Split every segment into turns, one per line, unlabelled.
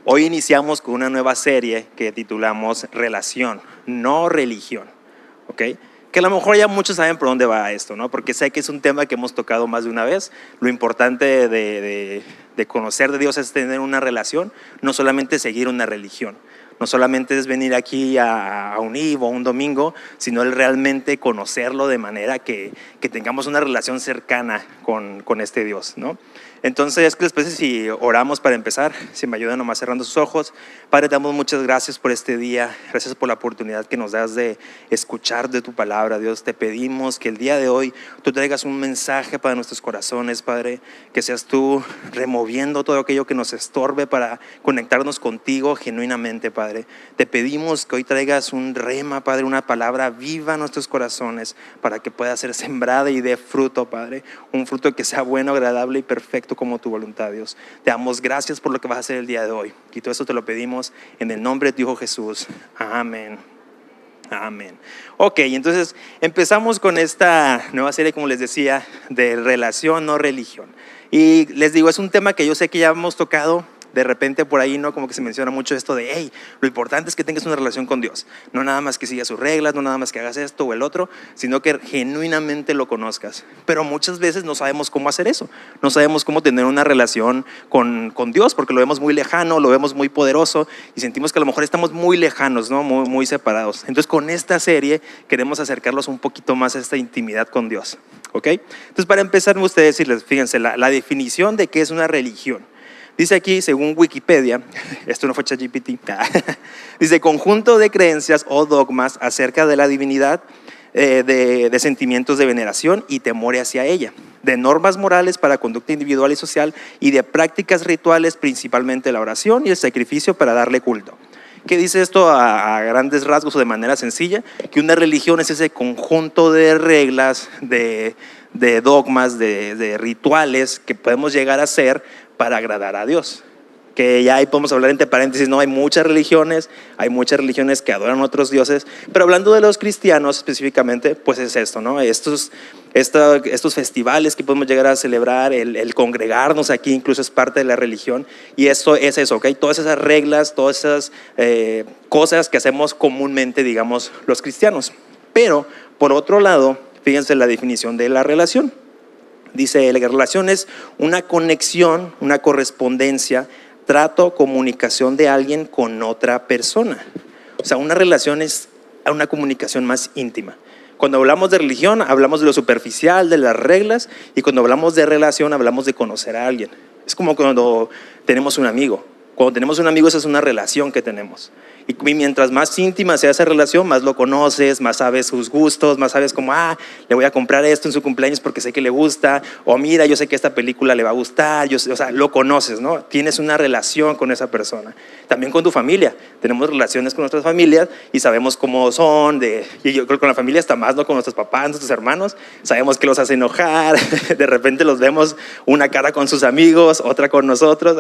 Hoy iniciamos con una nueva serie que titulamos Relación, no religión, ¿ok? Que a lo mejor ya muchos saben por dónde va esto, ¿no? Porque sé que es un tema que hemos tocado más de una vez. Lo importante de conocer de Dios es tener una relación, no solamente seguir una religión. No solamente es venir aquí a un IVO o un domingo, sino el realmente conocerlo de manera que tengamos una relación cercana con este Dios, ¿no? Entonces, ¿qué les parece si oramos para empezar? Si me ayudan nomás cerrando sus ojos. Padre, te damos muchas gracias por este día. Gracias por la oportunidad que nos das de escuchar de tu palabra. Dios, te pedimos que el día de hoy tú traigas un mensaje para nuestros corazones, Padre. Que seas tú removiendo todo aquello que nos estorbe para conectarnos contigo genuinamente, Padre. Te pedimos que hoy traigas un rema, Padre, una palabra viva a nuestros corazones para que pueda ser sembrada y dé fruto, Padre. Un fruto que sea bueno, agradable y perfecto como tu voluntad, Dios. Te damos gracias por lo que vas a hacer el día de hoy. Y todo eso te lo pedimos en el nombre de tu Hijo Jesús. Amén. Amén. Ok, entonces empezamos con esta nueva serie, como les decía, de relación, no religión. Y les digo, es un tema que yo sé que ya hemos tocado. De repente por ahí, ¿no? Como que se menciona mucho esto de, hey, lo importante es que tengas una relación con Dios. No nada más que sigas sus reglas, no nada más que hagas esto o el otro, sino que genuinamente lo conozcas. Pero muchas veces no sabemos cómo hacer eso. No sabemos cómo tener una relación con Dios, porque lo vemos muy lejano, lo vemos muy poderoso y sentimos que a lo mejor estamos muy lejanos, ¿no? Muy separados. Entonces con esta serie queremos acercarlos un poquito más a esta intimidad con Dios, ¿ok? Entonces para empezar me gustaría decirles, fíjense, la definición de qué es una religión. Dice aquí, según Wikipedia, esto no fue ChatGPT, dice conjunto de creencias o dogmas acerca de la divinidad, de sentimientos de veneración y temor hacia ella, de normas morales para conducta individual y social y de prácticas rituales, principalmente la oración y el sacrificio para darle culto. ¿Qué dice esto a grandes rasgos o de manera sencilla? Que una religión es ese conjunto de reglas, de dogmas, de rituales que podemos llegar a hacer para agradar a Dios. Que ya ahí podemos hablar entre paréntesis, no, hay muchas religiones que adoran a otros dioses, pero hablando de los cristianos específicamente, pues es esto, ¿no? Estos festivales que podemos llegar a celebrar, el congregarnos aquí incluso es parte de la religión, y esto es eso, ¿ok? Todas esas reglas, todas esas cosas que hacemos comúnmente, digamos, los cristianos. Pero, por otro lado, fíjense la definición de la relación. Dice, la relación es una conexión, una correspondencia, trato, comunicación de alguien con otra persona. O sea, una relación es una comunicación más íntima. Cuando hablamos de religión, hablamos de lo superficial, de las reglas, y cuando hablamos de relación, hablamos de conocer a alguien. Es como cuando tenemos un amigo. Cuando tenemos un amigo, esa es una relación que tenemos. Y mientras más íntima sea esa relación, más lo conoces, más sabes sus gustos, más sabes como, le voy a comprar esto en su cumpleaños porque sé que le gusta, o mira, yo sé que esta película le va a gustar, o sea, lo conoces, ¿no? Tienes una relación con esa persona. También con tu familia, tenemos relaciones con nuestras familias y sabemos cómo son, y yo creo que con la familia hasta más, ¿no? Con nuestros papás, nuestros hermanos, sabemos que los hace enojar, de repente los vemos una cara con sus amigos, otra con nosotros.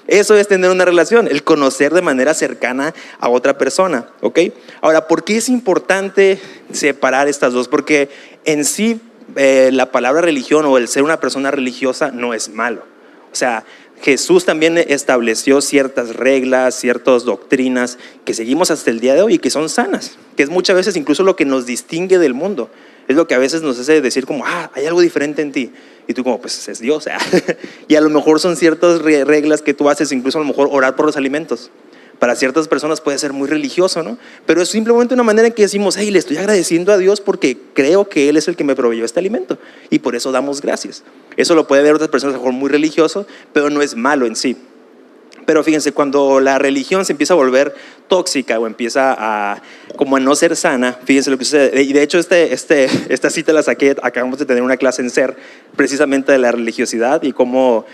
Eso es tener una relación, el conocer de manera cercana a otra persona, ¿ok? Ahora, ¿por qué es importante separar estas dos? Porque en sí la palabra religión o el ser una persona religiosa no es malo. O sea, Jesús también estableció ciertas reglas, ciertas doctrinas que seguimos hasta el día de hoy y que son sanas, que es muchas veces incluso lo que nos distingue del mundo. Es lo que a veces nos hace decir como, hay algo diferente en ti. Y tú como, pues es Dios. Y a lo mejor son ciertas reglas que tú haces, incluso a lo mejor orar por los alimentos. Para ciertas personas puede ser muy religioso, ¿no? Pero es simplemente una manera en que decimos, hey, le estoy agradeciendo a Dios porque creo que Él es el que me proveyó este alimento. Y por eso damos gracias. Eso lo puede ver otras personas a lo mejor muy religioso, pero no es malo en sí. Pero fíjense, cuando la religión se empieza a volver tóxica o empieza a no ser sana, fíjense lo que sucede. Y de hecho esta cita la saqué, acabamos de tener una clase en SER precisamente de la religiosidad y cómo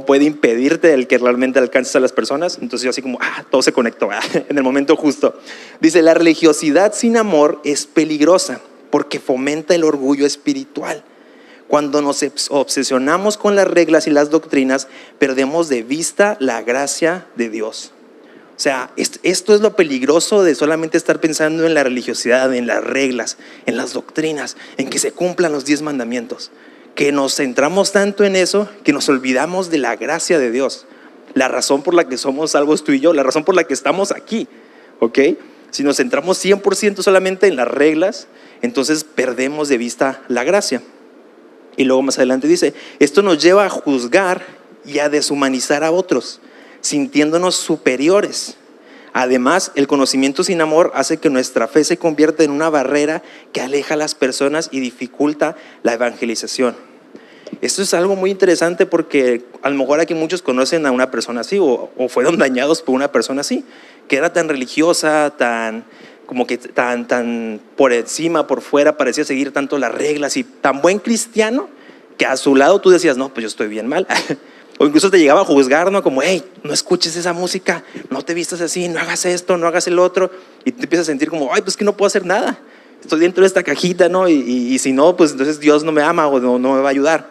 puede impedirte el que realmente alcances a las personas. Entonces yo así como, todo se conectó en el momento justo. Dice, la religiosidad sin amor es peligrosa porque fomenta el orgullo espiritual. Cuando nos obsesionamos con las reglas y las doctrinas, perdemos de vista la gracia de Dios. O sea, esto es lo peligroso de solamente estar pensando en la religiosidad, en las reglas, en las doctrinas, en que se cumplan los 10 mandamientos. Que nos centramos tanto en eso que nos olvidamos de la gracia de Dios. la razón por la que somos salvos tú y yo, la razón por la que estamos aquí, ¿ok? Si nos centramos 100% solamente en las reglas, entonces perdemos de vista la gracia. Y luego más adelante dice, esto nos lleva a juzgar y a deshumanizar a otros, sintiéndonos superiores. Además, el conocimiento sin amor hace que nuestra fe se convierta en una barrera que aleja a las personas y dificulta la evangelización. Esto es algo muy interesante porque a lo mejor aquí muchos conocen a una persona así o fueron dañados por una persona así, que era tan religiosa, tan por encima, por fuera, parecía seguir tanto las reglas y tan buen cristiano que a su lado tú decías, no, pues yo estoy bien mal. O incluso te llegaba a juzgar, ¿no? Como, hey, no escuches esa música, no te vistas así, no hagas esto, no hagas el otro. Y te empiezas a sentir como, ay, pues que no puedo hacer nada. Estoy dentro de esta cajita, ¿no? Y si no, pues entonces Dios no me ama o no me va a ayudar.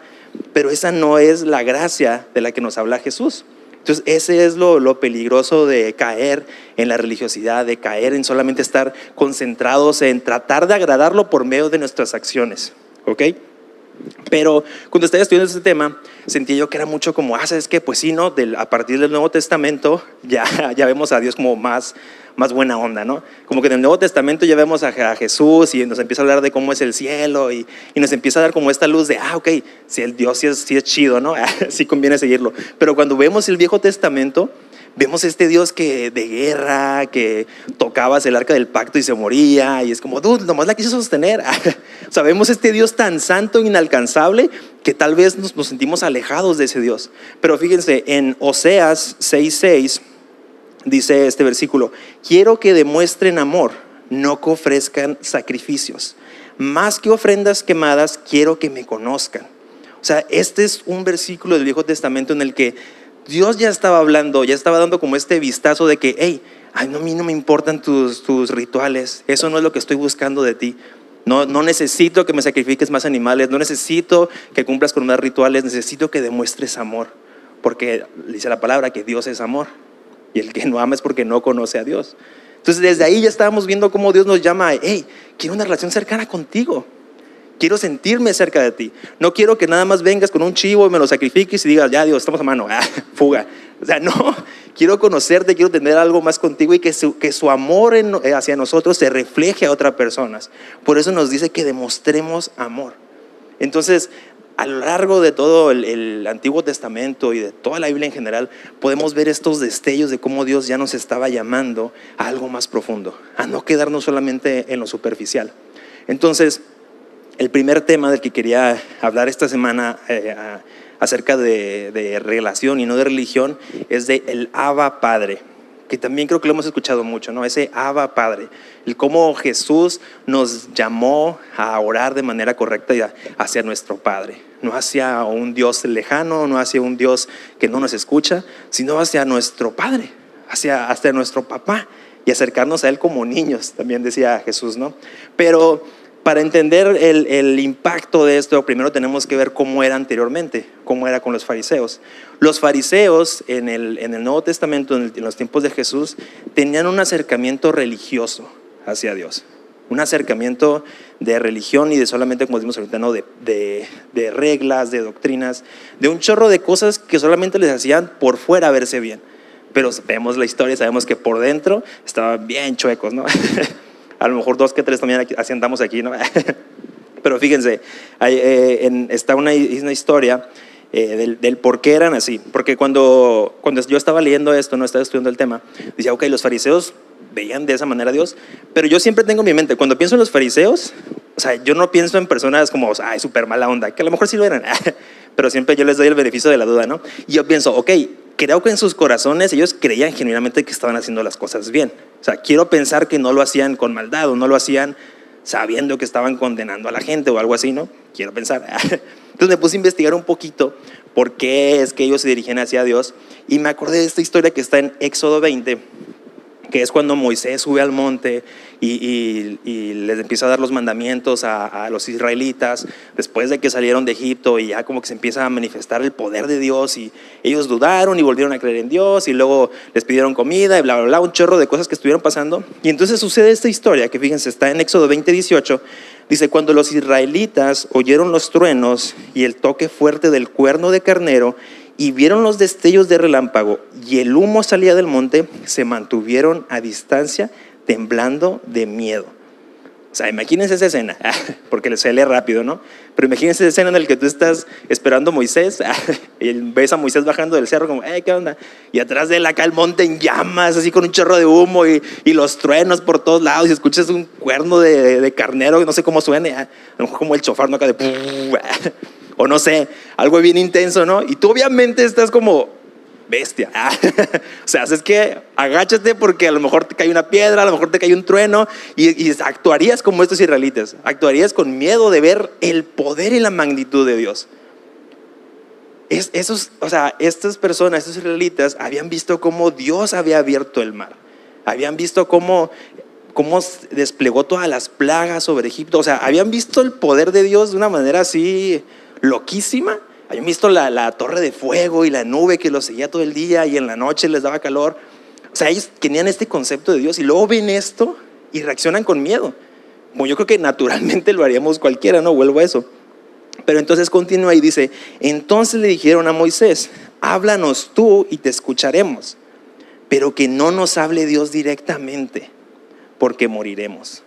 Pero esa no es la gracia de la que nos habla Jesús. Entonces ese es lo peligroso de caer en la religiosidad, de caer en solamente estar concentrados en tratar de agradarlo por medio de nuestras acciones, ¿ok? Pero cuando estaba estudiando este tema, sentí yo que era mucho como, ¿sabes qué? Pues sí, ¿no? A partir del Nuevo Testamento ya vemos a Dios como más buena onda, ¿no? Como que en el Nuevo Testamento ya vemos a Jesús y nos empieza a hablar de cómo es el cielo y nos empieza a dar como esta luz de, ok, si el Dios sí es chido, ¿no? Sí conviene seguirlo. Pero cuando vemos el Viejo Testamento, vemos este Dios que de guerra, que tocabas el arca del pacto y se moría, y es como, dude, nomás la quiso sostener. O sea, vemos este Dios tan santo e inalcanzable que tal vez nos sentimos alejados de ese Dios. Pero fíjense, en Oseas 6:6 dice este versículo, quiero que demuestren amor, no que ofrezcan sacrificios. Más que ofrendas quemadas, quiero que me conozcan. O sea, este es un versículo del Viejo Testamento en el que Dios ya estaba hablando, ya estaba dando como este vistazo de que, hey, a mí no me importan tus rituales, eso no es lo que estoy buscando de ti. No necesito que me sacrifiques más animales, no necesito que cumplas con más rituales, necesito que demuestres amor, porque dice la palabra que Dios es amor y el que no ama es porque no conoce a Dios. Entonces desde ahí ya estábamos viendo cómo Dios nos llama, hey, quiero una relación cercana contigo. Quiero sentirme cerca de ti. No quiero que nada más vengas con un chivo y me lo sacrifiques y digas, ya Dios, estamos a mano, fuga. O sea, no, quiero conocerte, quiero tener algo más contigo y que su amor hacia nosotros se refleje a otras personas. Por eso nos dice que demostremos amor. Entonces, a lo largo de todo el Antiguo Testamento y de toda la Biblia en general, podemos ver estos destellos de cómo Dios ya nos estaba llamando a algo más profundo, a no quedarnos solamente en lo superficial. Entonces, el primer tema del que quería hablar esta semana acerca de relación y no de religión es de el Abba Padre, que también creo que lo hemos escuchado mucho, ¿no? Ese Abba Padre, el cómo Jesús nos llamó a orar de manera correcta hacia nuestro Padre, no hacia un Dios lejano, no hacia un Dios que no nos escucha, sino hacia nuestro Padre, hacia nuestro papá y acercarnos a Él como niños, también decía Jesús, ¿no? Pero para entender el impacto de esto, primero tenemos que ver cómo era anteriormente, cómo era con los fariseos. Los fariseos en el Nuevo Testamento, en los tiempos de Jesús, tenían un acercamiento religioso hacia Dios. Un acercamiento de religión y de solamente, como decimos ahorita, ¿no? de reglas, de doctrinas, de un chorro de cosas que solamente les hacían por fuera verse bien. Pero vemos la historia y sabemos que por dentro estaban bien chuecos, ¿no? A lo mejor 2 que 3 también así andamos aquí, ¿no? Pero fíjense, está una historia del por qué eran así. Porque cuando yo estaba leyendo esto, no estaba estudiando el tema, decía, ok, los fariseos veían de esa manera a Dios, pero yo siempre tengo en mi mente, cuando pienso en los fariseos, o sea, yo no pienso en personas como, ay, súper mala onda, que a lo mejor sí lo eran, pero siempre yo les doy el beneficio de la duda, ¿no? Y yo pienso, ok, creo que en sus corazones ellos creían genuinamente que estaban haciendo las cosas bien. O sea, quiero pensar que no lo hacían con maldad o no lo hacían sabiendo que estaban condenando a la gente o algo así, ¿no? Quiero pensar. Entonces me puse a investigar un poquito por qué es que ellos se dirigían hacia Dios y me acordé de esta historia que está en Éxodo 20, que es cuando Moisés sube al monte y les empieza a dar los mandamientos a los israelitas después de que salieron de Egipto, y ya como que se empieza a manifestar el poder de Dios y ellos dudaron y volvieron a creer en Dios y luego les pidieron comida y bla, bla, bla, un chorro de cosas que estuvieron pasando. Y entonces sucede esta historia que, fíjense, está en Éxodo 20:18. Dice, cuando los israelitas oyeron los truenos y el toque fuerte del cuerno de carnero y vieron los destellos de relámpago y el humo salía del monte, se mantuvieron a distancia, temblando de miedo. O sea, imagínense esa escena, porque se lee rápido, ¿no? Pero imagínense esa escena en la que tú estás esperando a Moisés y ves a Moisés bajando del cerro como, ¿qué onda? Y atrás de él acá el monte en llamas, así con un chorro de humo y los truenos por todos lados, y escuchas un cuerno de carnero, no sé cómo suene, a lo mejor como el chofar, ¿no? Acá de o no sé, algo bien intenso, ¿no? Y tú obviamente estás como bestia. O sea, es que agáchate porque a lo mejor te cae una piedra, a lo mejor te cae un trueno y actuarías como estos israelitas, actuarías con miedo de ver el poder y la magnitud de Dios. Estas personas, estos israelitas habían visto cómo Dios había abierto el mar, habían visto cómo desplegó todas las plagas sobre Egipto, o sea, habían visto el poder de Dios de una manera así loquísima. Habían visto la torre de fuego y la nube que los seguía todo el día y en la noche les daba calor. O sea, ellos tenían este concepto de Dios y luego ven esto y reaccionan con miedo. Como yo creo que naturalmente lo haríamos cualquiera, ¿no? Vuelvo a eso. Pero entonces continúa y dice, entonces le dijeron a Moisés, háblanos tú y te escucharemos, pero que no nos hable Dios directamente, porque moriremos.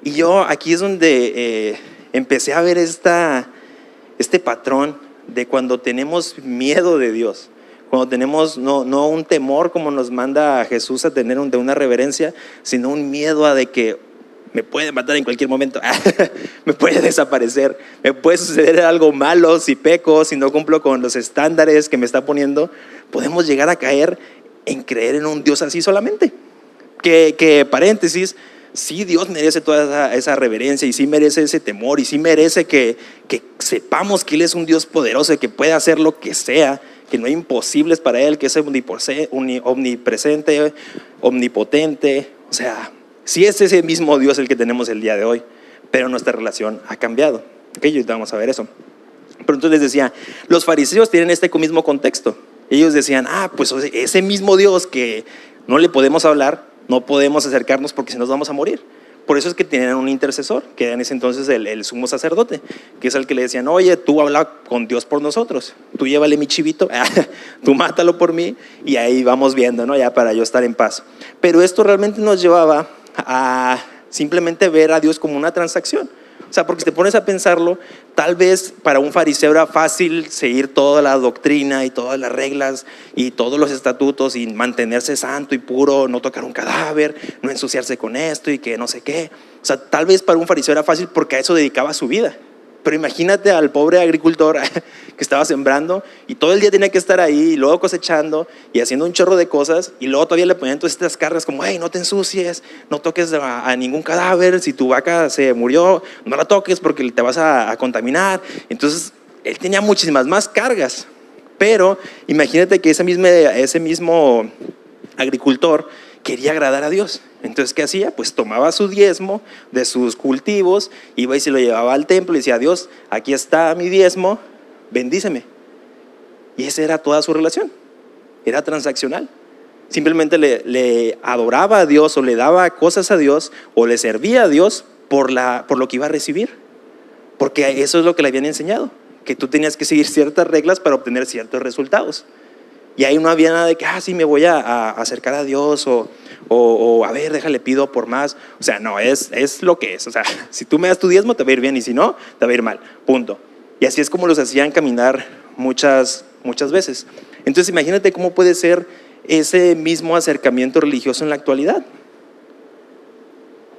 Y yo aquí es donde empecé a ver este patrón de cuando tenemos miedo de Dios, cuando tenemos no un temor como nos manda Jesús a tener de una reverencia, sino un miedo a de que me puede matar en cualquier momento, me puede desaparecer, me puede suceder algo malo si peco, si no cumplo con los estándares que me está poniendo. Podemos llegar a caer en creer en un Dios así solamente. Que paréntesis, sí, Dios merece toda esa reverencia y sí merece ese temor y sí merece que sepamos que Él es un Dios poderoso y que puede hacer lo que sea, que no hay imposibles para Él, que es omnipresente, omnipotente. O sea, sí es ese mismo Dios el que tenemos el día de hoy, pero nuestra relación ha cambiado. Ok, y vamos a ver eso. Pero entonces les decía, los fariseos tienen este mismo contexto. Ellos decían, pues ese mismo Dios que no le podemos hablar, no podemos acercarnos porque si nos vamos a morir. Por eso es que tenían un intercesor, que en ese entonces el sumo sacerdote, que es el que le decían, oye, tú habla con Dios por nosotros, tú llévale mi chivito, tú mátalo por mí y ahí vamos viendo, ¿no? Ya para yo estar en paz. Pero esto realmente nos llevaba a simplemente ver a Dios como una transacción. O sea, porque si te pones a pensarlo, tal vez para un fariseo era fácil seguir toda la doctrina y todas las reglas y todos los estatutos y mantenerse santo y puro, no tocar un cadáver, no ensuciarse con esto y que no sé qué. O sea, tal vez para un fariseo era fácil porque a eso dedicaba su vida. Pero imagínate al pobre agricultor que estaba sembrando y todo el día tenía que estar ahí y luego cosechando y haciendo un chorro de cosas y luego todavía le ponían todas estas cargas como, hey, no te ensucies, no toques a ningún cadáver, si tu vaca se murió, no la toques porque te vas a contaminar. Entonces, él tenía muchísimas más cargas. Pero imagínate que ese mismo agricultor quería agradar a Dios. Entonces, ¿qué hacía? Pues tomaba su diezmo de sus cultivos, iba y se lo llevaba al templo y decía, Dios, aquí está mi diezmo, bendíceme. Y esa era toda su relación, era transaccional. Simplemente le adoraba a Dios o le daba cosas a Dios o le servía a Dios por lo que iba a recibir. Porque eso es lo que le habían enseñado, que tú tenías que seguir ciertas reglas para obtener ciertos resultados. Y ahí no había nada de que, sí, me voy a acercar a Dios o a ver, déjale, pido por más. O sea, no, es lo que es. O sea, si tú me das tu diezmo te va a ir bien y si no, te va a ir mal, punto. Y así es como los hacían caminar muchas veces. Entonces imagínate cómo puede ser ese mismo acercamiento religioso en la actualidad.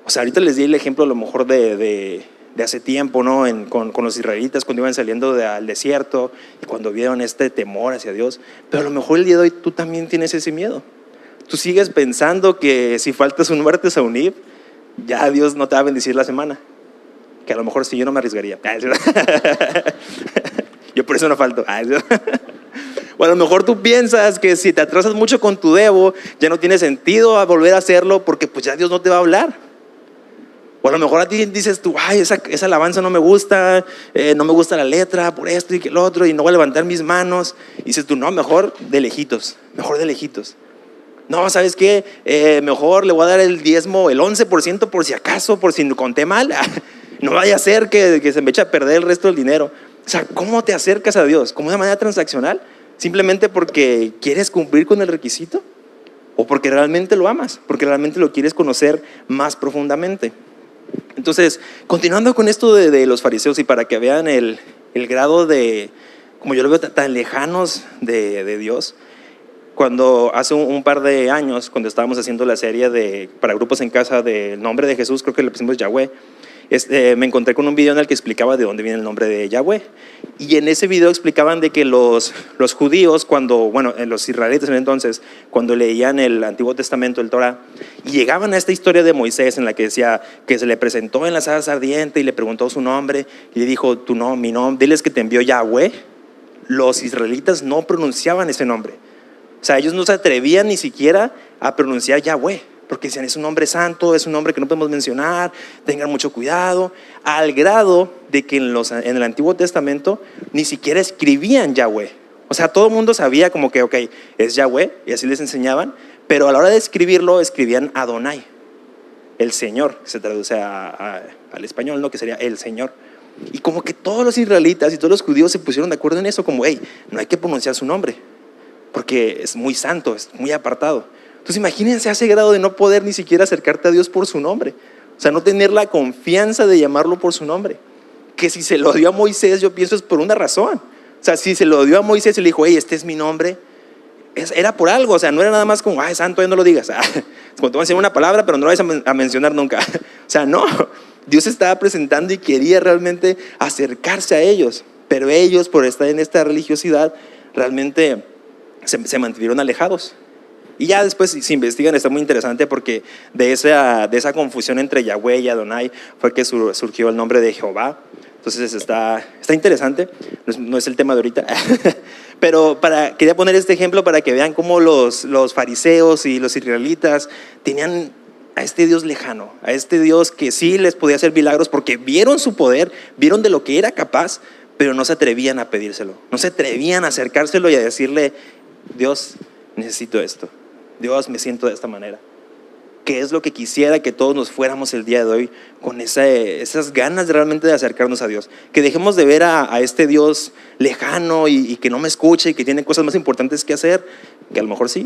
O sea, ahorita les di el ejemplo a lo mejor de hace tiempo, ¿no? Con los israelitas cuando iban saliendo al desierto y cuando vieron este temor hacia Dios. Pero a lo mejor el día de hoy tú también tienes ese miedo. Tú sigues pensando que si faltas un martes a unir, ya Dios no te va a bendecir la semana. Que a lo mejor sí, yo no me arriesgaría. Yo por eso no falto. O a lo mejor tú piensas que si te atrasas mucho con tu debo, ya no tiene sentido a volver a hacerlo porque pues ya Dios no te va a hablar. O a lo mejor a ti dices tú, esa alabanza no me gusta, no me gusta la letra por esto y que el otro y no voy a levantar mis manos. Y dices tú, no, mejor de lejitos. No, ¿sabes qué? Mejor le voy a dar el diezmo, el 11% por si acaso, por si conté mal. No vaya a ser que se me eche a perder el resto del dinero. O sea, ¿cómo te acercas a Dios? ¿Como de manera transaccional? ¿Simplemente porque quieres cumplir con el requisito? ¿O porque realmente lo amas? Porque realmente lo quieres conocer más profundamente. Entonces, continuando con esto de los fariseos, y para que vean el grado de, como yo lo veo, tan lejanos de Dios, cuando hace un par de años, cuando estábamos haciendo la serie para grupos en casa del nombre de Jesús, creo que le pusimos Yahweh, me encontré con un video en el que explicaba de dónde viene el nombre de Yahweh. Y en ese video explicaban de que los judíos, los israelitas en entonces, cuando leían el Antiguo Testamento, el Torah, y llegaban a esta historia de Moisés en la que decía que se le presentó en la zarza ardiente y le preguntó su nombre y le dijo, mi nombre, diles que te envió Yahweh. Los israelitas no pronunciaban ese nombre. O sea, ellos no se atrevían ni siquiera a pronunciar Yahweh, porque decían, es un nombre santo, es un nombre que no podemos mencionar, tengan mucho cuidado, al grado de que en el Antiguo Testamento ni siquiera escribían Yahweh. O sea, todo el mundo sabía como que, ok, es Yahweh, y así les enseñaban, pero a la hora de escribirlo, escribían Adonai, el Señor, que se traduce al español, ¿no? Que sería el Señor. Y como que todos los israelitas y todos los judíos se pusieron de acuerdo en eso, como, hey, no hay que pronunciar su nombre, porque es muy santo, es muy apartado. Entonces imagínense a ese grado de no poder ni siquiera acercarte a Dios por su nombre. O sea, no tener la confianza de llamarlo por su nombre. Que si se lo dio a Moisés, yo pienso es por una razón. O sea, si se lo dio a Moisés y le dijo, hey, este es mi nombre, era por algo. O sea, no era nada más como, ay, santo, ya no lo digas. Como te voy a decir una palabra, pero no lo vas a mencionar nunca. O sea, no. Dios estaba presentando y quería realmente acercarse a ellos. Pero ellos, por estar en esta religiosidad, realmente se mantuvieron alejados. Y ya después, si investigan, está muy interesante porque de esa confusión entre Yahweh y Adonai fue que surgió el nombre de Jehová. Entonces está interesante, no es el tema de ahorita. Pero quería poner este ejemplo para que vean cómo los fariseos y los israelitas tenían a este Dios lejano, a este Dios que sí les podía hacer milagros porque vieron su poder, vieron de lo que era capaz, pero no se atrevían a pedírselo, no se atrevían a acercárselo y a decirle, Dios, necesito esto. Dios, me siento de esta manera. ¿Qué es lo que quisiera que todos nos fuéramos el día de hoy con esas ganas realmente de acercarnos a Dios? Que dejemos de ver a este Dios lejano y que no me escucha y que tiene cosas más importantes que hacer, que a lo mejor sí,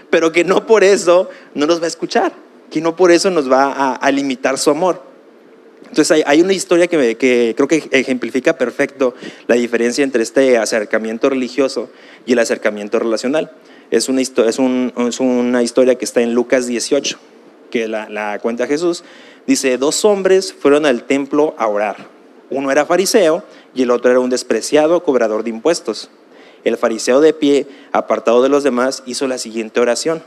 pero que no por eso no nos va a escuchar, que no por eso nos va a limitar su amor. Entonces hay una historia que creo que ejemplifica perfecto la diferencia entre este acercamiento religioso y el acercamiento relacional. Es una historia que está en Lucas 18, que la cuenta Jesús. Dice, 2 hombres fueron al templo a orar. Uno era fariseo y el otro era un despreciado cobrador de impuestos. El fariseo, de pie, apartado de los demás, hizo la siguiente oración: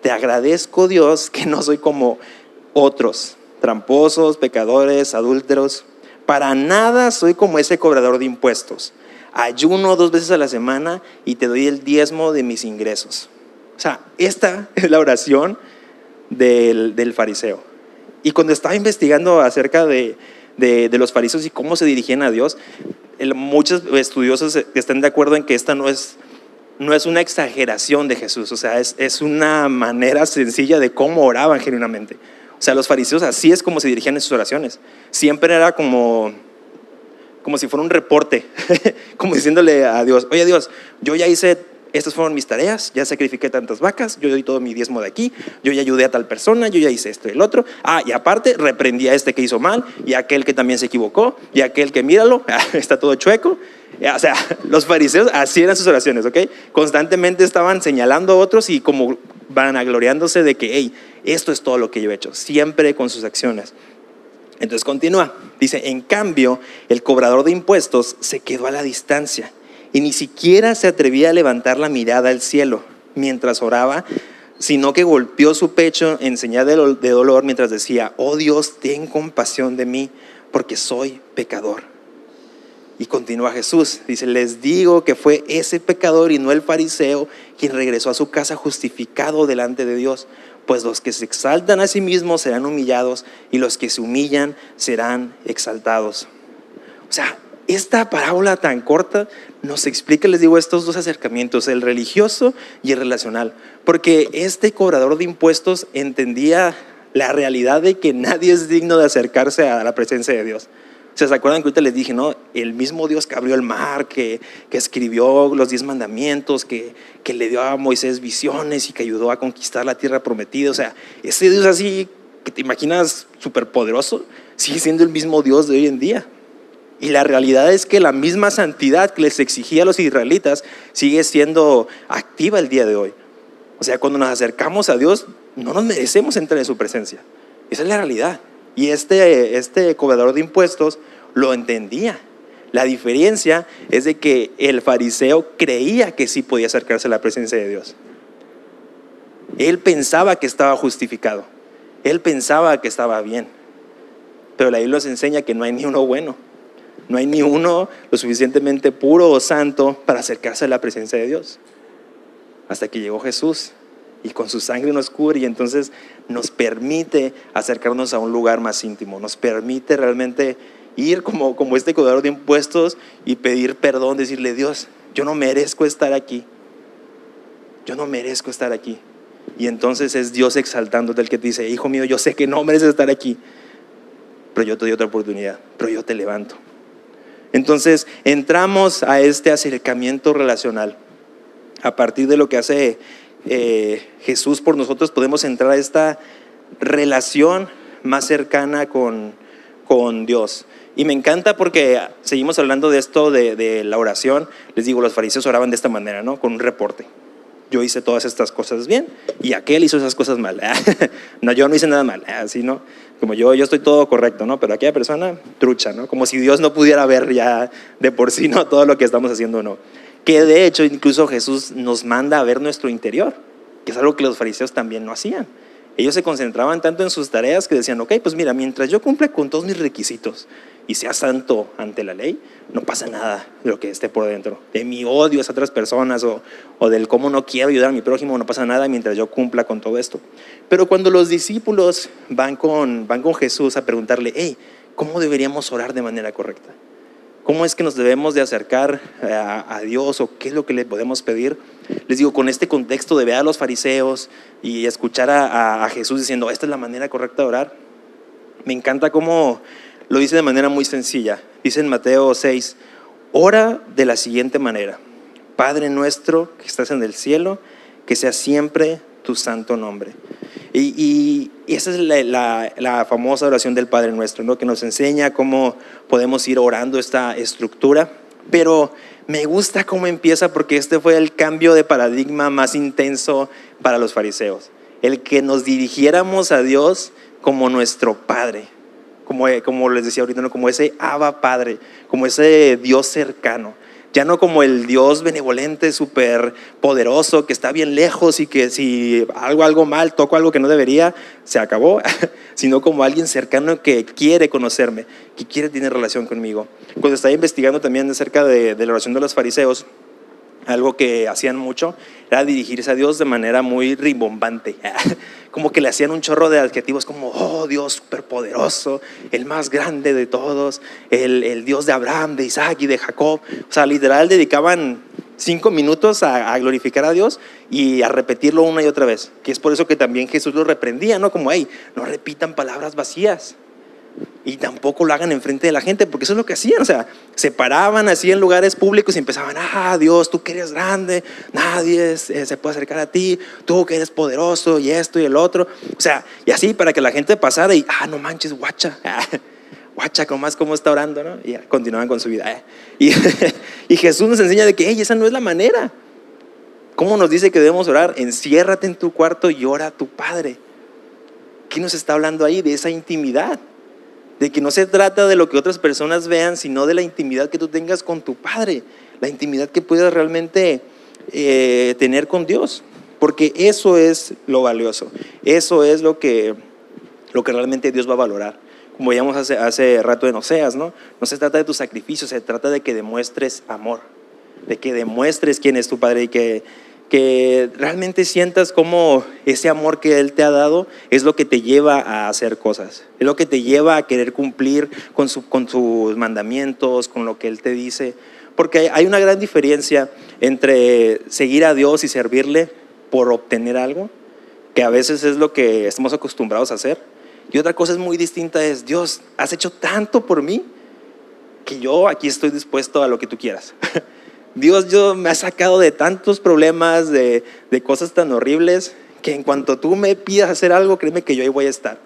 te agradezco, Dios, que no soy como otros, tramposos, pecadores, adúlteros. Para nada soy como ese cobrador de impuestos. Ayuno 2 veces a la semana y te doy el diezmo de mis ingresos. O sea, esta es la oración del fariseo. Y cuando estaba investigando acerca de los fariseos y cómo se dirigían a Dios, muchos estudiosos están de acuerdo en que esta no es una exageración de Jesús. O sea, es una manera sencilla de cómo oraban genuinamente. O sea, los fariseos así es como se dirigían en sus oraciones. Siempre era como si fuera un reporte, como diciéndole a Dios, oye Dios, yo ya hice, estas fueron mis tareas, ya sacrifiqué tantas vacas, yo doy todo mi diezmo de aquí, yo ya ayudé a tal persona, yo ya hice esto y el otro. Y aparte reprendí a este que hizo mal, y a aquel que también se equivocó, y a aquel que míralo, está todo chueco. O sea, los fariseos así eran sus oraciones, ¿ok? Constantemente estaban señalando a otros y como vanagloriándose de que, hey, esto es todo lo que yo he hecho, siempre con sus acciones. Entonces continúa, dice, en cambio, el cobrador de impuestos se quedó a la distancia y ni siquiera se atrevía a levantar la mirada al cielo mientras oraba, sino que golpeó su pecho en señal de dolor mientras decía, oh Dios, ten compasión de mí, porque soy pecador. Y continúa Jesús, dice, les digo que fue ese pecador y no el fariseo quien regresó a su casa justificado delante de Dios. Pues los que se exaltan a sí mismos serán humillados y los que se humillan serán exaltados. O sea, esta parábola tan corta nos explica, les digo, estos 2 acercamientos, el religioso y el relacional. Porque este cobrador de impuestos entendía la realidad de que nadie es digno de acercarse a la presencia de Dios. O sea, ¿se acuerdan que ahorita les dije, no? El mismo Dios que abrió el mar, que escribió los 10 mandamientos, que le dio a Moisés visiones y que ayudó a conquistar la tierra prometida. O sea, ese Dios así que te imaginas superpoderoso, sigue siendo el mismo Dios de hoy en día. Y la realidad es que la misma santidad que les exigía a los israelitas sigue siendo activa el día de hoy. O sea, cuando nos acercamos a Dios, no nos merecemos entrar en su presencia. Esa es la realidad. Y este cobrador de impuestos lo entendía. La diferencia es de que el fariseo creía que sí podía acercarse a la presencia de Dios. Él pensaba que estaba justificado. Él pensaba que estaba bien. Pero la Biblia nos enseña que no hay ni uno bueno. No hay ni uno lo suficientemente puro o santo para acercarse a la presencia de Dios. Hasta que llegó Jesús y con su sangre nos cubre y entonces nos permite acercarnos a un lugar más íntimo. Nos permite realmente ir como este cobrador de impuestos y pedir perdón, decirle: Dios, yo no merezco estar aquí. Yo no merezco estar aquí. Y entonces es Dios exaltándote, el que te dice: hijo mío, yo sé que no mereces estar aquí, pero yo te doy otra oportunidad, pero yo te levanto. Entonces entramos a este acercamiento relacional. A partir de lo que hace Jesús por nosotros, podemos entrar a esta relación más cercana con Dios. Y me encanta porque seguimos hablando de esto de la oración. Les digo, los fariseos oraban de esta manera, ¿no? Con un reporte. Yo hice todas estas cosas bien y aquel hizo esas cosas mal. No, yo no hice nada mal, así, ¿no? Como yo estoy todo correcto, ¿no? Pero aquella persona, trucha, ¿no? Como si Dios no pudiera ver ya de por sí, ¿no? Todo lo que estamos haciendo o no. Que de hecho incluso Jesús nos manda a ver nuestro interior, que es algo que los fariseos también no hacían. Ellos se concentraban tanto en sus tareas que decían: ok, pues mira, mientras yo cumpla con todos mis requisitos y sea santo ante la ley, no pasa nada de lo que esté por dentro. De mi odio a otras personas o del cómo no quiero ayudar a mi prójimo, no pasa nada mientras yo cumpla con todo esto. Pero cuando los discípulos van con Jesús a preguntarle: hey, ¿cómo deberíamos orar de manera correcta? ¿Cómo es que nos debemos de acercar a Dios o qué es lo que le podemos pedir? Les digo, con este contexto de ver a los fariseos y escuchar a Jesús diciendo: esta es la manera correcta de orar, me encanta cómo lo dice de manera muy sencilla. Dice en Mateo 6: ora de la siguiente manera: Padre nuestro que estás en el cielo, que sea siempre tu santo nombre. Y esa es la famosa oración del Padre Nuestro, ¿no? Que nos enseña cómo podemos ir orando esta estructura. Pero me gusta cómo empieza, porque este fue el cambio de paradigma más intenso para los fariseos. El que nos dirigiéramos a Dios como nuestro Padre, como les decía ahorita, ¿no? Como ese Abba Padre, como ese Dios cercano. Ya no como el Dios benevolente, súper poderoso, que está bien lejos y que si hago algo mal, toco algo que no debería, se acabó, sino como alguien cercano que quiere conocerme, que quiere tener relación conmigo. Cuando estaba investigando también acerca de la oración de los fariseos, algo que hacían mucho era dirigirse a Dios de manera muy rimbombante, como que le hacían un chorro de adjetivos como: oh, Dios superpoderoso, el más grande de todos, el Dios de Abraham, de Isaac y de Jacob. O sea, literal dedicaban 5 minutos a glorificar a Dios y a repetirlo una y otra vez, que es por eso que también Jesús los reprendía, ¿no? Como: hey, no repitan palabras vacías. Y tampoco lo hagan enfrente de la gente, porque eso es lo que hacían. O sea, se paraban así en lugares públicos y empezaban: Dios, tú que eres grande, nadie se puede acercar a ti, tú que eres poderoso y esto y el otro. O sea, y así para que la gente pasara y: no manches, guacha, guacha, cómo está orando, ¿no? Y continuaban con su vida. Y Jesús nos enseña de que: esa no es la manera. ¿Cómo nos dice que debemos orar? Enciérrate en tu cuarto y ora a tu Padre. ¿Qué nos está hablando ahí? De esa intimidad. De que no se trata de lo que otras personas vean, sino de la intimidad que tú tengas con tu Padre, la intimidad que puedas realmente tener con Dios, porque eso es lo valioso, eso es lo que realmente Dios va a valorar. Como veíamos hace rato en Oseas, ¿no? No se trata de tu sacrificio, se trata de que demuestres amor, de que demuestres quién es tu Padre y que realmente sientas como ese amor que Él te ha dado es lo que te lleva a hacer cosas, es lo que te lleva a querer cumplir con sus mandamientos, con lo que Él te dice. Porque hay una gran diferencia entre seguir a Dios y servirle por obtener algo, que a veces es lo que estamos acostumbrados a hacer, y otra cosa es muy distinta, es: Dios, has hecho tanto por mí que yo aquí estoy dispuesto a lo que tú quieras. Dios, yo me has sacado de tantos problemas, de cosas tan horribles, que en cuanto tú me pidas hacer algo, créeme que yo ahí voy a estar.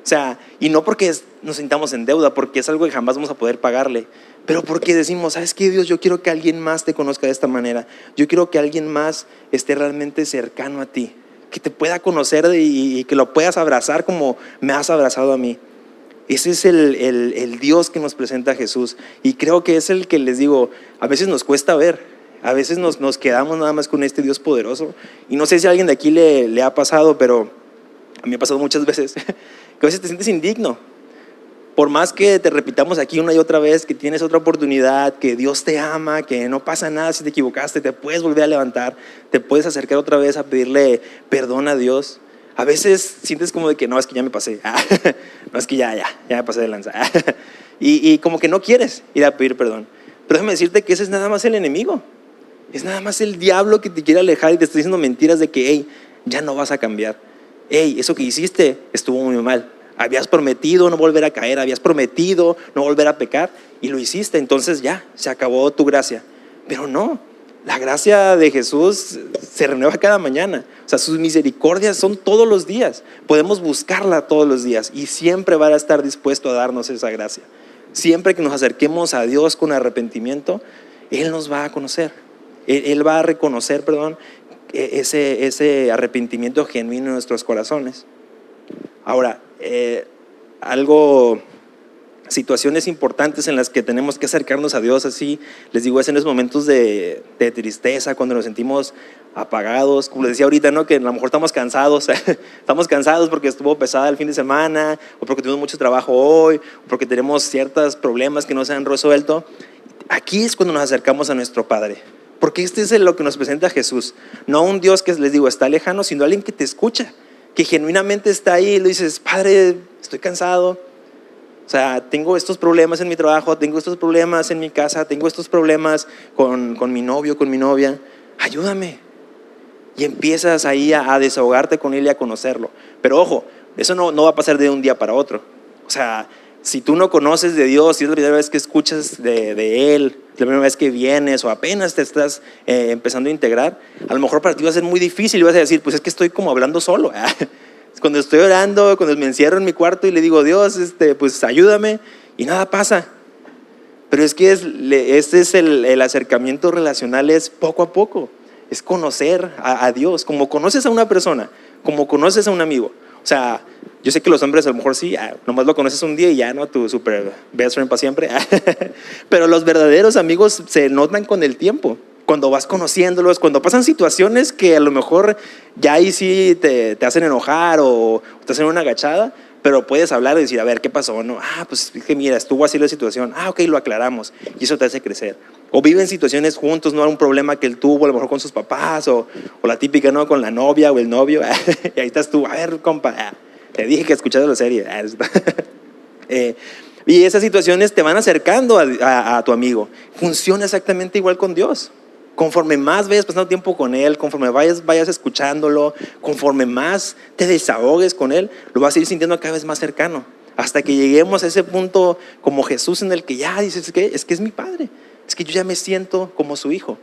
O sea, y no porque nos sintamos en deuda, porque es algo que jamás vamos a poder pagarle, pero porque decimos, ¿sabes qué, Dios? Yo quiero que alguien más te conozca de esta manera. Yo quiero que alguien más esté realmente cercano a ti, que te pueda conocer y que lo puedas abrazar como me has abrazado a mí. Ese es el Dios que nos presenta Jesús, y creo que es el que les digo, a veces nos cuesta ver, a veces nos quedamos nada más con este Dios poderoso, y no sé si a alguien de aquí le ha pasado, pero a mí me ha pasado muchas veces, que a veces te sientes indigno, por más que te repitamos aquí una y otra vez que tienes otra oportunidad, que Dios te ama, que no pasa nada si te equivocaste, te puedes volver a levantar, te puedes acercar otra vez a pedirle perdón a Dios. A veces sientes como de que no, es que ya me pasé, no, es que ya me pasé de lanza, y como que no quieres ir a pedir perdón. Pero déjame decirte que ese es nada más el enemigo, es nada más el diablo que te quiere alejar y te está diciendo mentiras de que, hey, ya no vas a cambiar, hey, eso que hiciste estuvo muy mal, habías prometido no volver a caer, habías prometido no volver a pecar y lo hiciste, entonces ya, se acabó tu gracia. Pero no, la gracia de Jesús se renueva cada mañana. O sea, sus misericordias son todos los días. Podemos buscarla todos los días y siempre va a estar dispuesto a darnos esa gracia. Siempre que nos acerquemos a Dios con arrepentimiento, Él nos va a conocer. Él va a reconocer, ese arrepentimiento genuino en nuestros corazones. Ahora, situaciones importantes en las que tenemos que acercarnos a Dios así, les digo, es en los momentos de tristeza, cuando nos sentimos apagados, como les decía ahorita, ¿no? Que a lo mejor estamos cansados, estamos cansados porque estuvo pesada el fin de semana, o porque tuvimos mucho trabajo hoy, o porque tenemos ciertos problemas que no se han resuelto. Aquí es cuando nos acercamos a nuestro Padre, porque este es lo que nos presenta Jesús, no un Dios que, les digo, está lejano, sino alguien que te escucha, que genuinamente está ahí y le dices, Padre, estoy cansado, o sea, tengo estos problemas en mi trabajo, tengo estos problemas en mi casa, tengo estos problemas con mi novio, con mi novia, ayúdame. Y empiezas ahí a desahogarte con él y a conocerlo. Pero ojo, eso no va a pasar de un día para otro. O sea, si tú no conoces de Dios, si es la primera vez que escuchas de Él, la primera vez que vienes o apenas te estás empezando a integrar, a lo mejor para ti va a ser muy difícil y vas a decir, pues es que estoy como hablando solo. Cuando estoy orando, cuando me encierro en mi cuarto y le digo, Dios, pues ayúdame, y nada pasa. Pero es que este es el acercamiento relacional, es poco a poco, es conocer a Dios, como conoces a una persona, como conoces a un amigo. O sea, yo sé que los hombres a lo mejor sí, nomás lo conoces un día y ya, ¿no? Tu super best friend para siempre. Pero los verdaderos amigos se notan con el tiempo, cuando vas conociéndolos, cuando pasan situaciones que a lo mejor ya ahí sí te hacen enojar o te hacen una agachada, pero puedes hablar y decir, a ver, ¿qué pasó? No, pues es que mira, estuvo así la situación, ok, lo aclaramos, y eso te hace crecer. O viven situaciones juntos, no, un problema que él tuvo a lo mejor con sus papás, o la típica, ¿no? Con la novia o el novio, y ahí estás tú, a ver, compa, te dije que escucharas la serie. Y esas situaciones te van acercando a tu amigo. Funciona exactamente igual con Dios. Conforme más vayas pasando tiempo con Él, conforme vayas escuchándolo, conforme más te desahogues con Él, lo vas a ir sintiendo cada vez más cercano, hasta que lleguemos a ese punto como Jesús, en el que ya dices, es que es mi Padre, es que yo ya me siento como su hijo.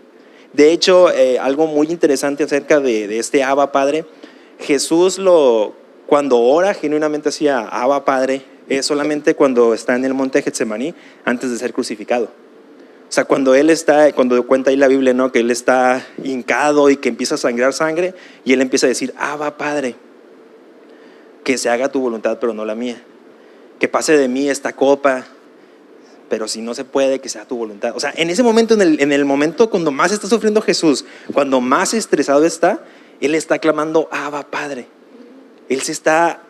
De hecho, algo muy interesante acerca de este Abba Padre, Jesús cuando ora genuinamente hacia Abba Padre, es solamente cuando está en el monte Getsemaní, antes de ser crucificado. O sea, cuando cuenta ahí la Biblia, ¿no? Que él está hincado y que empieza a sangrar sangre, y él empieza a decir, Abba Padre, que se haga tu voluntad pero no la mía, que pase de mí esta copa, pero si no se puede, que sea tu voluntad. O sea, en ese momento, en el momento cuando más está sufriendo Jesús, cuando más estresado está, él está clamando, Abba Padre. Él se está,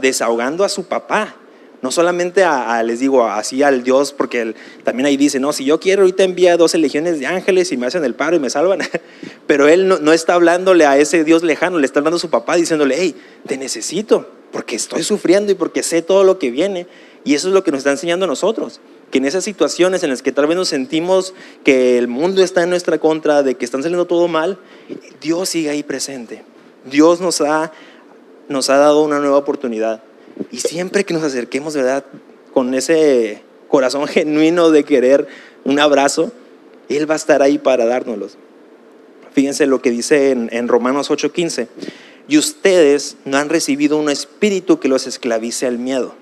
desahogando a su papá. No solamente les digo, así al Dios, porque él también ahí dice, no, si yo quiero ahorita envía 12 legiones de ángeles y me hacen el paro y me salvan. Pero él no está hablándole a ese Dios lejano, le está hablando a su papá diciéndole, hey, te necesito, porque estoy sufriendo y porque sé todo lo que viene. Y eso es lo que nos está enseñando a nosotros, que en esas situaciones en las que tal vez nos sentimos que el mundo está en nuestra contra, de que están saliendo todo mal, Dios sigue ahí presente. Dios nos ha dado una nueva oportunidad. Y siempre que nos acerquemos, ¿verdad? Con corazón genuino de querer un abrazo, Él va a estar ahí para dárnoslos. Fíjense lo que dice en Romanos 8:15. Y ustedes no han recibido un espíritu que los esclavice al miedo.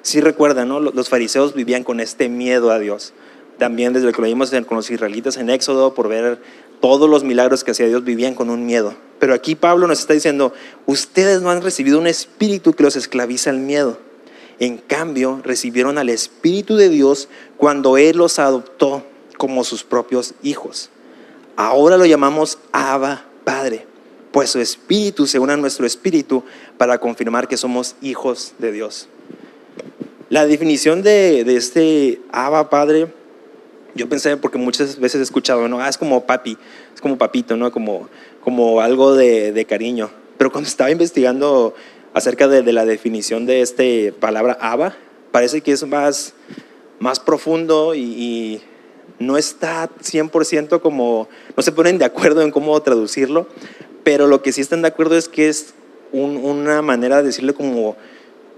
Sí recuerdan, ¿no? Los fariseos vivían con este miedo a Dios. También desde lo que lo vimos con los israelitas en Éxodo, por ver todos los milagros que hacía Dios, vivían con un miedo. Pero aquí Pablo nos está diciendo, ustedes no han recibido un espíritu que los esclavice al miedo. En cambio, recibieron al Espíritu de Dios cuando Él los adoptó como sus propios hijos. Ahora lo llamamos Abba, Padre, pues su Espíritu se une a nuestro espíritu para confirmar que somos hijos de Dios. La definición de este Abba, Padre, yo pensé, porque muchas veces he escuchado, ¿no? Es como papi, es como papito, ¿no? Como algo de cariño. Pero cuando estaba investigando acerca de la definición de esta palabra Abba, parece que es más profundo y no está 100% como, no se ponen de acuerdo en cómo traducirlo, pero lo que sí están de acuerdo es que es una manera de decirle como,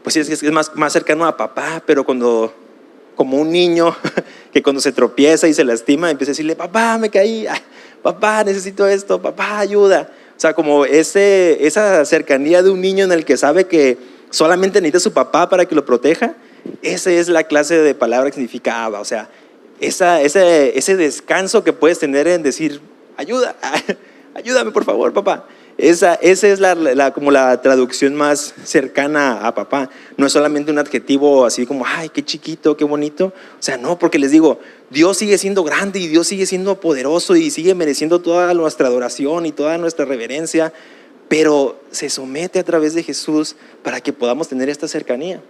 pues sí, es más cercano a papá, pero como un niño que cuando se tropieza y se lastima empieza a decirle, papá, me caí, papá, necesito esto, papá, ayuda. O sea, como esa cercanía de un niño en el que sabe que solamente necesita a su papá para que lo proteja. Esa es la clase de palabra que significa Abba. O sea, ese descanso que puedes tener en decir, ayuda, ayúdame por favor, papá. Esa es como la traducción más cercana a papá. No es solamente un adjetivo así como, ay, qué chiquito, qué bonito. O sea, no, porque les digo, Dios sigue siendo grande y Dios sigue siendo poderoso y sigue mereciendo toda nuestra adoración y toda nuestra reverencia, pero se somete a través de Jesús para que podamos tener esta cercanía.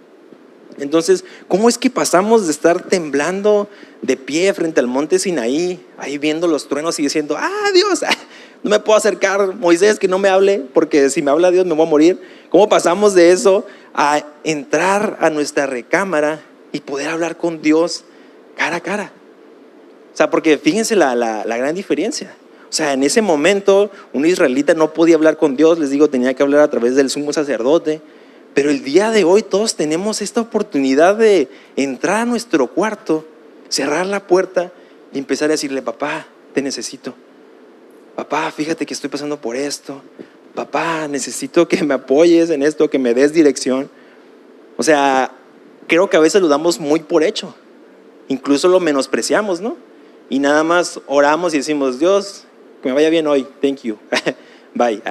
Entonces, ¿cómo es que pasamos de estar temblando de pie frente al monte Sinaí, ahí viendo los truenos y diciendo, Dios, no me puedo acercar, Moisés, que no me hable, porque si me habla Dios me voy a morir? ¿Cómo pasamos de eso a entrar a nuestra recámara y poder hablar con Dios cara a cara? O sea, porque fíjense la gran diferencia. O sea, en ese momento un israelita no podía hablar con Dios, les digo, tenía que hablar a través del sumo sacerdote. Pero el día de hoy todos tenemos esta oportunidad de entrar a nuestro cuarto, cerrar la puerta y empezar a decirle, papá, te necesito. Papá, fíjate que estoy pasando por esto. Papá, necesito que me apoyes en esto, que me des dirección. O sea, creo que a veces lo damos muy por hecho. Incluso lo menospreciamos, ¿no? Y nada más oramos y decimos, Dios, que me vaya bien hoy, thank you, bye.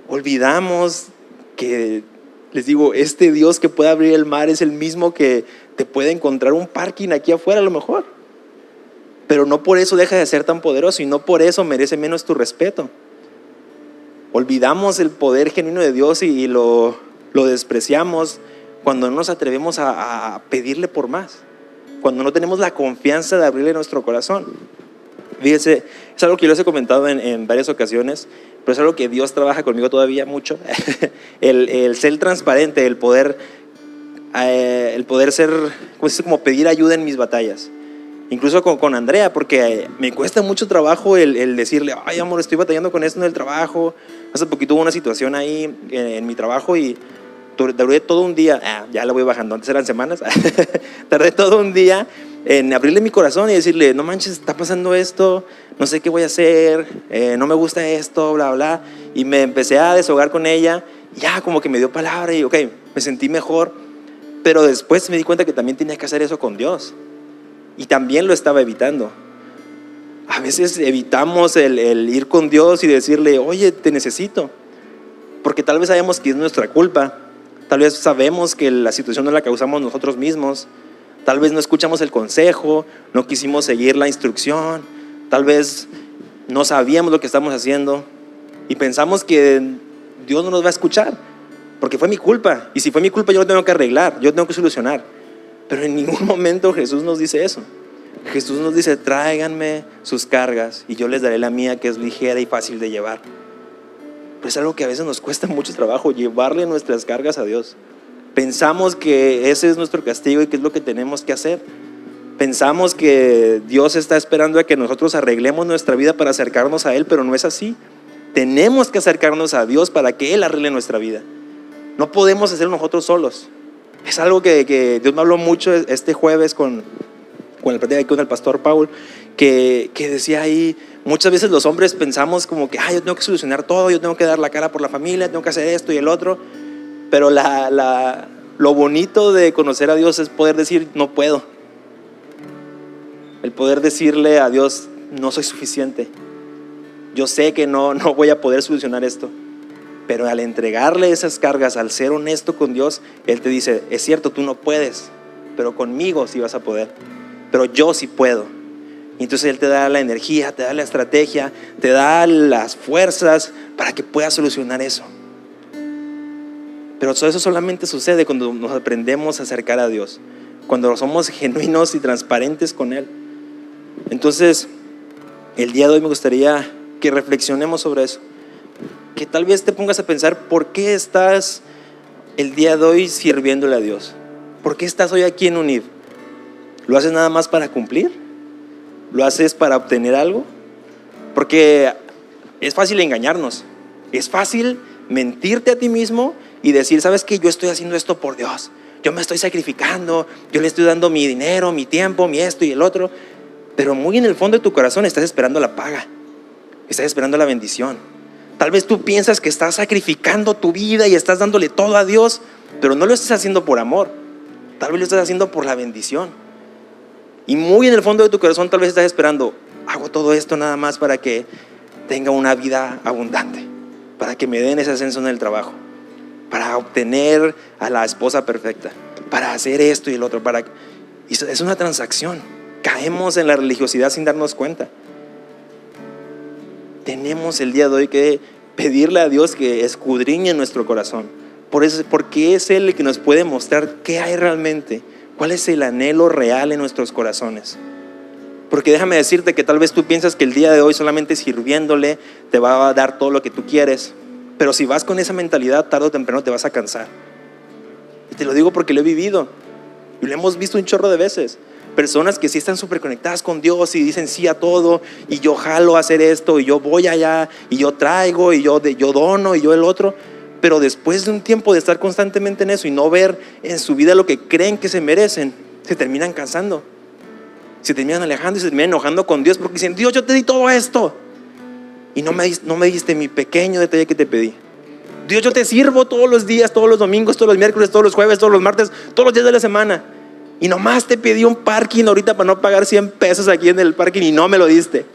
Olvidamos que, les digo, este Dios que puede abrir el mar es el mismo que te puede encontrar un parking aquí afuera a lo mejor, pero no por eso deja de ser tan poderoso y no por eso merece menos tu respeto. Olvidamos el poder genuino de Dios y lo despreciamos cuando no nos atrevemos a pedirle por más, cuando no tenemos la confianza de abrirle nuestro corazón. Fíjense, es algo que yo les he comentado en varias ocasiones, pero es algo que Dios trabaja conmigo todavía mucho. el ser transparente, el poder ser, como pedir ayuda en mis batallas. Incluso con Andrea, porque me cuesta mucho trabajo el decirle, ay amor, estoy batallando con esto en el trabajo. Hace poquito hubo una situación ahí en mi trabajo y tardé todo un día, ya la voy bajando, antes eran semanas, tardé todo un día en abrirle mi corazón y decirle, no manches, está pasando esto, no sé qué voy a hacer, no me gusta esto, bla, bla. Y me empecé a desahogar con ella, ya como que me dio palabra y ok, me sentí mejor, pero después me di cuenta que también tenía que hacer eso con Dios y también lo estaba evitando. A veces evitamos el ir con Dios y decirle, oye, te necesito, porque tal vez sabemos que es nuestra culpa, tal vez sabemos que la situación no la causamos nosotros mismos. Tal vez no escuchamos el consejo, no quisimos seguir la instrucción, tal vez no sabíamos lo que estamos haciendo y pensamos que Dios no nos va a escuchar porque fue mi culpa, y si fue mi culpa yo lo tengo que arreglar, yo tengo que solucionar. Pero en ningún momento Jesús nos dice eso. Jesús nos dice, tráiganme sus cargas y yo les daré la mía, que es ligera y fácil de llevar. Pero es algo que a veces nos cuesta mucho trabajo, llevarle nuestras cargas a Dios. Pensamos que ese es nuestro castigo y que es lo que tenemos que hacer. Pensamos que Dios está esperando a que nosotros arreglemos nuestra vida para acercarnos a Él, pero no es así. Tenemos que acercarnos a Dios para que Él arregle nuestra vida. No podemos hacerlo nosotros solos. Es algo que Dios me habló mucho este jueves con el plática con el pastor Paul, que decía ahí, muchas veces los hombres pensamos como que yo tengo que solucionar todo, yo tengo que dar la cara por la familia, tengo que hacer esto y el otro, pero lo bonito de conocer a Dios es poder decir no puedo, el poder decirle a Dios no soy suficiente, yo sé que no voy a poder solucionar esto. Pero al entregarle esas cargas, al ser honesto con Dios, Él te dice, es cierto, tú no puedes, pero conmigo sí vas a poder, pero yo sí puedo. Y entonces Él te da la energía, te da la estrategia, te da las fuerzas para que puedas solucionar eso. Pero todo eso solamente sucede cuando nos aprendemos a acercar a Dios, cuando somos genuinos y transparentes con Él. Entonces, el día de hoy me gustaría que reflexionemos sobre eso. Que tal vez te pongas a pensar por qué estás el día de hoy sirviéndole a Dios. ¿Por qué estás hoy aquí en UNIV? ¿Lo haces nada más para cumplir? ¿Lo haces para obtener algo? Porque es fácil engañarnos. Es fácil mentirte a ti mismo y decir, ¿sabes qué? Yo estoy haciendo esto por Dios. Yo me estoy sacrificando, yo le estoy dando mi dinero, mi tiempo, mi esto y el otro. Pero muy en el fondo de tu corazón estás esperando la paga. Estás esperando la bendición. Tal vez tú piensas que estás sacrificando tu vida y estás dándole todo a Dios, pero no lo estás haciendo por amor. Tal vez lo estás haciendo por la bendición. Y muy en el fondo de tu corazón tal vez estás esperando, hago todo esto nada más para que tenga una vida abundante, para que me den ese ascenso en el trabajo, para obtener a la esposa perfecta, para hacer esto y el otro. Y es una transacción. Caemos en la religiosidad sin darnos cuenta. Tenemos el día de hoy que pedirle a Dios que escudriñe nuestro corazón, porque es Él el que nos puede mostrar qué hay realmente, cuál es el anhelo real en nuestros corazones. Porque déjame decirte que tal vez tú piensas que el día de hoy solamente sirviéndole te va a dar todo lo que tú quieres, pero si vas con esa mentalidad, tarde o temprano te vas a cansar. Y te lo digo porque lo he vivido y lo hemos visto un chorro de veces. Personas que sí están súper conectadas con Dios y dicen sí a todo, y yo jalo a hacer esto, y yo voy allá, y yo traigo, y yo dono, y yo el otro. Pero después de un tiempo de estar constantemente en eso y no ver en su vida lo que creen que se merecen, se terminan cansando, se terminan alejando y se terminan enojando con Dios porque dicen, Dios, yo te di todo esto y no me diste mi pequeño detalle que te pedí. Dios, yo te sirvo todos los días, todos los domingos, todos los miércoles, todos los jueves, todos los martes, todos los días de la semana, y nomás te pedí un parking ahorita para no pagar 100 pesos aquí en el parking y no me lo diste.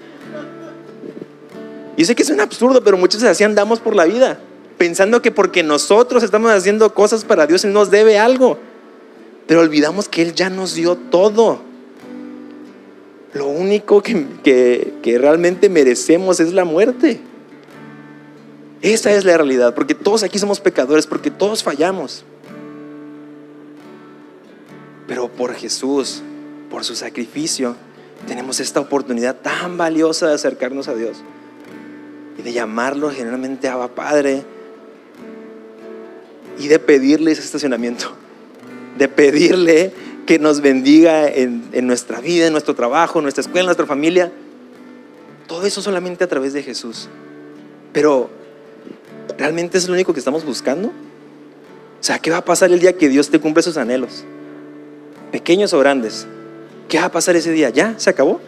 Y sé que es un absurdo, pero muchos así andamos por la vida, pensando que porque nosotros estamos haciendo cosas para Dios, Él nos debe algo. Pero olvidamos que Él ya nos dio todo. Lo único que realmente merecemos es la muerte. Esa es la realidad, porque todos aquí somos pecadores, porque todos fallamos. Pero por Jesús, por su sacrificio, tenemos esta oportunidad tan valiosa de acercarnos a Dios y de llamarlo generalmente Abba Padre, y de pedirle ese estacionamiento, de pedirle que nos bendiga en nuestra vida, en nuestro trabajo, en nuestra escuela, en nuestra familia. Todo eso solamente a través de Jesús. Pero ¿realmente es lo único que estamos buscando? O sea, ¿qué va a pasar el día que Dios te cumple sus anhelos? Pequeños o grandes. ¿Qué va a pasar ese día? ¿Ya? ¿Se acabó?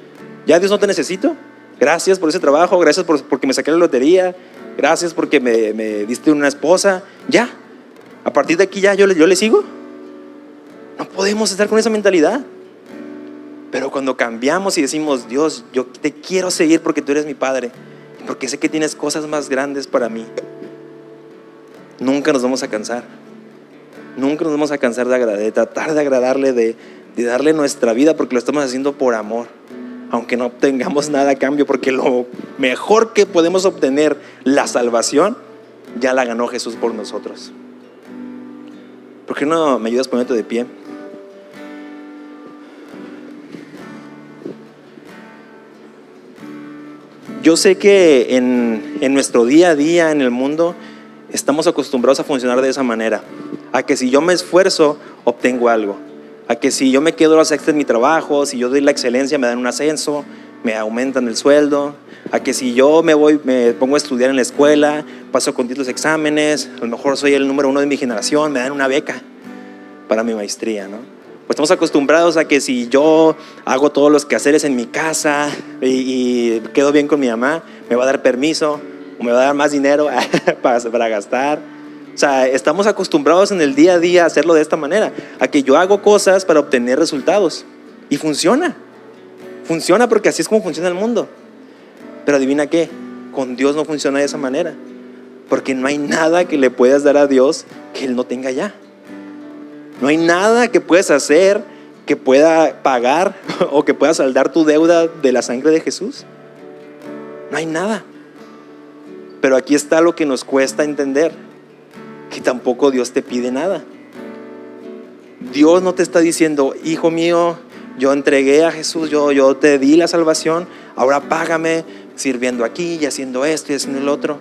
¿Ya Dios no te necesito? Gracias por ese trabajo, gracias porque me saqué la lotería, gracias porque me diste una esposa. ¿Ya? A partir de aquí ya yo le sigo. No podemos estar con esa mentalidad. Pero cuando cambiamos y decimos, Dios, yo te quiero seguir porque tú eres mi Padre, porque sé que tienes cosas más grandes para mí, nunca nos vamos a cansar. Nunca nos vamos a cansar de tratar de agradarle, de darle nuestra vida, porque lo estamos haciendo por amor, aunque no obtengamos nada a cambio, porque lo mejor que podemos obtener, la salvación, ya la ganó Jesús por nosotros. ¿Por qué no me ayudas poniéndote de pie? Yo sé que en nuestro día a día en el mundo estamos acostumbrados a funcionar de esa manera, a que si yo me esfuerzo obtengo algo, a que si yo me quedo horas extra en mi trabajo, si yo doy la excelencia me dan un ascenso, me aumentan el sueldo, a que si yo me pongo a estudiar en la escuela, paso con los exámenes, a lo mejor soy el número 1 de mi generación, me dan una beca. para mi maestría, ¿no? Pues estamos acostumbrados a que si yo hago todos los quehaceres en mi casa y quedo bien con mi mamá, me va a dar permiso o me va a dar más dinero para gastar. O sea, estamos acostumbrados en el día a día a hacerlo de esta manera, a que yo hago cosas para obtener resultados. Y funciona porque así es como funciona el mundo. Pero adivina qué, con Dios no funciona de esa manera, porque no hay nada que le puedas dar a Dios que Él no tenga ya. No hay nada que puedas hacer que pueda pagar o que pueda saldar tu deuda de la sangre de Jesús. No hay nada. Pero aquí está lo que nos cuesta entender, que tampoco Dios te pide nada. Dios no te está diciendo: hijo mío, yo entregué a Jesús, yo te di la salvación, ahora págame sirviendo aquí y haciendo esto y haciendo el otro.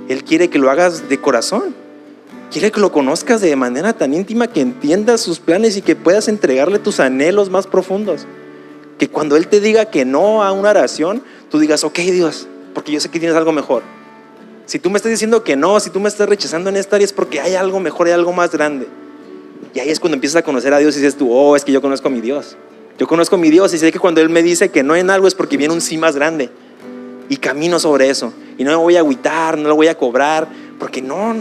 Él quiere que lo hagas de corazón. Quiere que lo conozcas de manera tan íntima, que entiendas sus planes y que puedas entregarle tus anhelos más profundos. Que cuando Él te diga que no a una oración, tú digas: ok, Dios, porque yo sé que tienes algo mejor. Si tú me estás diciendo que no, si tú me estás rechazando en esta área, es porque hay algo mejor, hay algo más grande. Y ahí es cuando empiezas a conocer a Dios y dices tú: oh, es que yo conozco a mi Dios. Yo conozco a mi Dios y sé que cuando Él me dice que no en algo, es porque viene un sí más grande. Y camino sobre eso. Y no me voy a agüitar, no lo voy a cobrar, porque no,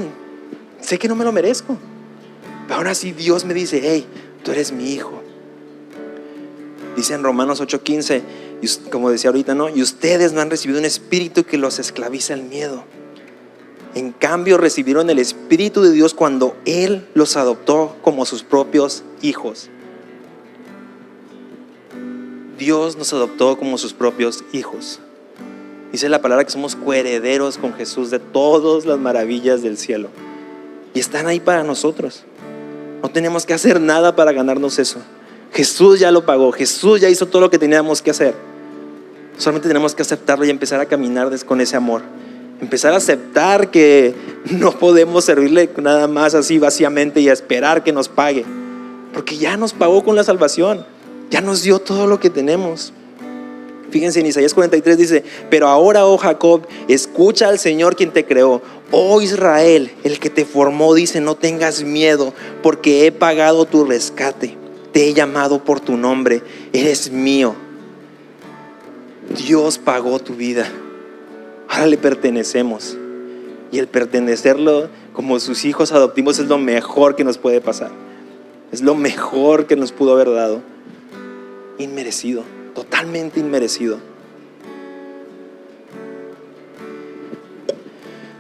sé que no me lo merezco. Pero ahora sí Dios me dice: hey, tú eres mi hijo. Dice en Romanos 8:15, como decía ahorita, ¿no? Y ustedes no han recibido un espíritu que los esclaviza al miedo. En cambio recibieron el Espíritu de Dios cuando Él los adoptó como sus propios hijos. Dios nos adoptó como sus propios hijos. Dice la palabra que somos coherederos con Jesús de todas las maravillas del cielo. Y están ahí para nosotros. No tenemos que hacer nada para ganarnos eso. Jesús ya lo pagó. Jesús ya hizo todo lo que teníamos que hacer. Solamente tenemos que aceptarlo y empezar a caminar con ese amor. Empezar a aceptar que no podemos servirle nada más así vacíamente y a esperar que nos pague, porque ya nos pagó con la salvación. Ya nos dio todo lo que tenemos. Fíjense en Isaías 43 dice: pero ahora, oh Jacob, escucha al Señor quien te creó. Oh Israel, el que te formó dice: no tengas miedo, porque he pagado tu rescate. Te he llamado por tu nombre, eres mío. Dios pagó tu vida. Ahora le pertenecemos. Y el pertenecerlo como sus hijos adoptivos es lo mejor que nos puede pasar. Es lo mejor que nos pudo haber dado. Inmerecido, totalmente inmerecido.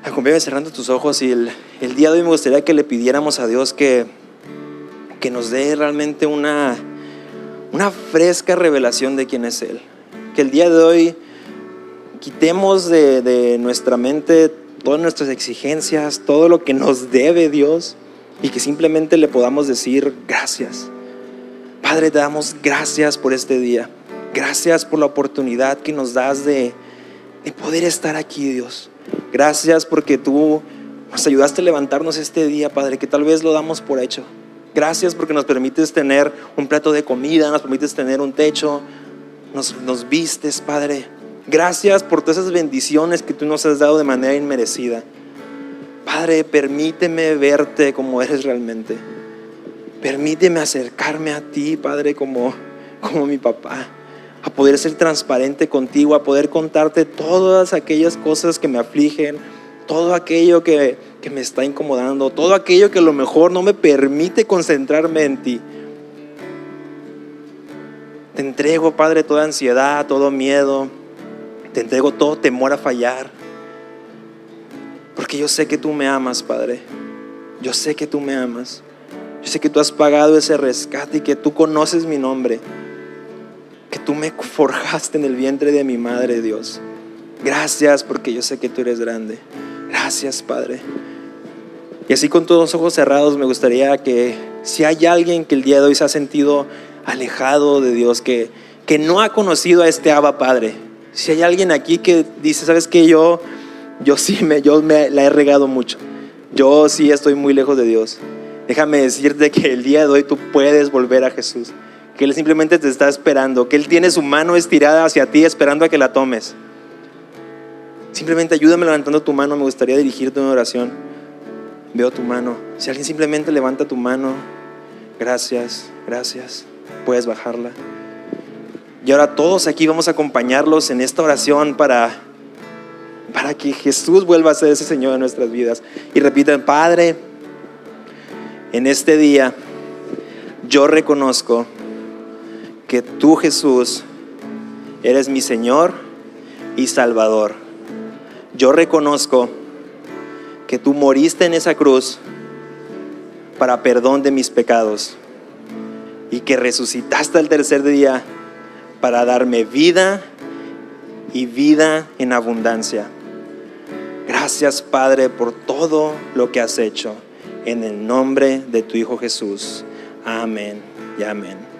Acompáñame cerrando tus ojos. Y el día de hoy me gustaría que le pidiéramos a Dios que nos dé realmente una fresca revelación de quién es Él. Que el día de hoy quitemos de nuestra mente todas nuestras exigencias, todo lo que nos debe Dios, y que simplemente le podamos decir: gracias. Padre, te damos gracias por este día. Gracias por la oportunidad que nos das de poder estar aquí, Dios. Gracias porque tú nos ayudaste a levantarnos este día, Padre, que tal vez lo damos por hecho. Gracias porque nos permites tener un plato de comida, nos permites tener un techo, nos vistes, Padre. Gracias por todas esas bendiciones que tú nos has dado de manera inmerecida. Padre, permíteme verte como eres realmente. Permíteme acercarme a ti, Padre, como mi papá, a poder ser transparente contigo, a poder contarte todas aquellas cosas que me afligen, todo aquello que me está incomodando, todo aquello que a lo mejor no me permite concentrarme en ti. Te entrego, Padre, toda ansiedad, todo miedo. Te entrego todo temor a fallar, porque yo sé que tú me amas, Padre. Yo sé que tú me amas. Yo sé que tú has pagado ese rescate y que tú conoces mi nombre, que tú me forjaste en el vientre de mi madre, Dios. Gracias, porque yo sé que tú eres grande. Gracias, Padre. Y así, con todos los ojos cerrados, me gustaría que, si hay alguien que el día de hoy se ha sentido alejado de Dios, que no ha conocido a este Abba Padre, si hay alguien aquí que dice: sabes que yo me la he regado mucho, yo sí estoy muy lejos de Dios, déjame decirte que el día de hoy tú puedes volver a Jesús, que Él simplemente te está esperando, que Él tiene su mano estirada hacia ti esperando a que la tomes. Simplemente ayúdame levantando tu mano. Me gustaría dirigirte una oración. Veo tu mano. Si alguien simplemente levanta tu mano, Gracias, gracias. Puedes bajarla. Y ahora todos aquí vamos a acompañarlos en esta oración para que Jesús vuelva a ser ese Señor de nuestras vidas. Y repitan: Padre, en este día yo reconozco que tú, Jesús, eres mi Señor y Salvador. Yo reconozco que tú moriste en esa cruz para perdón de mis pecados y que resucitaste al tercer día para darme vida y vida en abundancia. Gracias, Padre, por todo lo que has hecho. En el nombre de tu Hijo Jesús. Amén y amén.